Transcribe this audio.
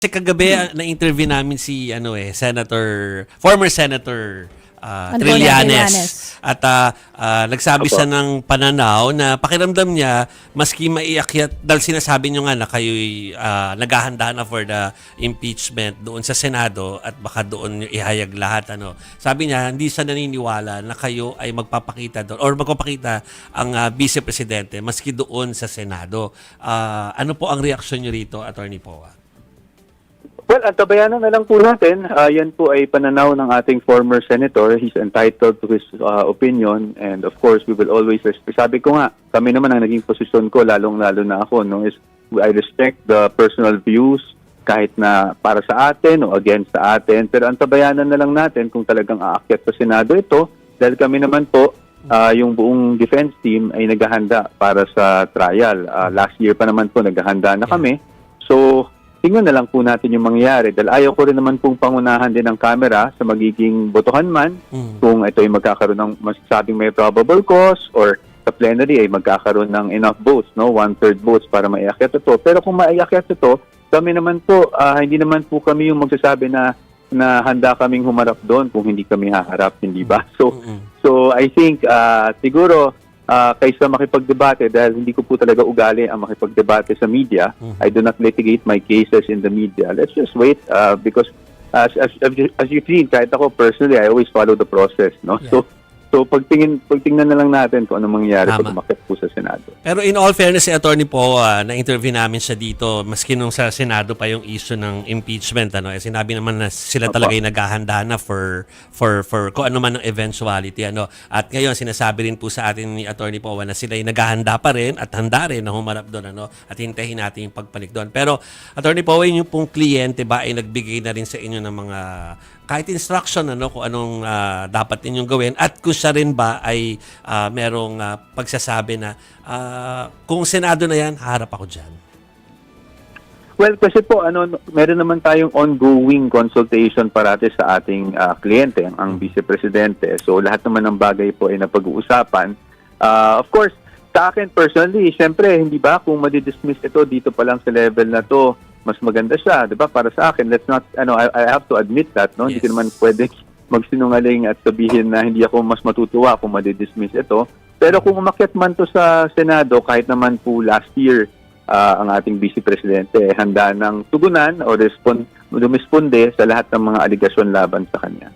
Kasi kagabi na-interview namin si former Senator Trillanes. At nagsabi siya ng pananaw na pakiramdam niya maski maiakyat dahil sinasabi niyo nga na kayo'y naghahanda na for the impeachment doon sa Senado at baka doon niyo ihayag lahat. Sabi niya hindi siya naniniwala na kayo ay magpapakita doon or magpapakita ang Vice Presidente maski doon sa Senado. Ano po ang reaksyon niyo rito, Attorney Poa? Well, antabayanan na lang po natin. Yan po ay pananaw ng ating former senator. He's entitled to his opinion, and of course, we will always respect. Sabi ko nga, kami naman ang naging posisyon ko, lalong-lalo na ako, is I respect the personal views kahit na para sa atin o against sa atin. Pero antabayanan na lang natin kung talagang aakyat sa Senado ito dahil kami naman po, yung buong defense team ay naghahanda para sa trial. Last year pa naman po naghahanda na kami. So, tingnan na lang po natin yung mangyayari dahil ayaw ko rin naman pong pangunahan din ng camera sa magiging botohan man kung ito ay magkakaroon ng masasabing may probable cause or sa plenary ay magkakaroon ng enough votes, 1/3 votes para maiakyat ito. Pero kung maiakyat ito, kami naman po, hindi naman po kami yung magsasabi na handa kaming humarap doon kung hindi kami haharap, hindi ba? So I think siguro kaysa makipagdebate dahil hindi ko po talaga ugali ang makipagdebate sa media. I do not litigate my cases in the media. Let's just wait because as you've seen, kahit ako personally, I always follow the process, Yeah. So pagtingnan na lang natin kung ano mangyayari pag umakyat po sa Senado. Pero in all fairness, si Attorney po, na-interview namin siya dito, maski nung sa Senado pa yung issue ng impeachment, sinabi naman na sila talaga yung naghahanda na for kung ano man ang eventuality. At ngayon, sinasabi rin po sa atin ni Attorney po na sila yung naghahanda pa rin at handa rin na humarap doon, at hintayin natin yung pagpanik doon. Pero, Attorney po, yung pong kliyente ba ay nagbigay na rin sa inyo ng mga kahit instruction kung anong dapat ninyong gawin at kung siya rin ba ay merong pagsasabi na kung Senado na yan, harap ako dyan? Well, kasi po, meron naman tayong ongoing consultation parati sa ating kliyente, ang Vice Presidente. So, lahat naman ng bagay po ay napag-uusapan. Of course, sa akin personally, syempre, hindi ba, kung madidismiss ito dito pa lang sa level na to, mas maganda siya, 'di ba? Para sa akin, let's not I have to admit that, Yes. Hindi ko naman pwede magsinungaling at sabihin na hindi ako mas matutuwa kung madidismiss ito. Pero kung umakyat man to sa Senado, kahit naman po last year ang ating Vice Presidente handa ng tugunan o dumisponde sa lahat ng mga aligasyon laban sa kanya.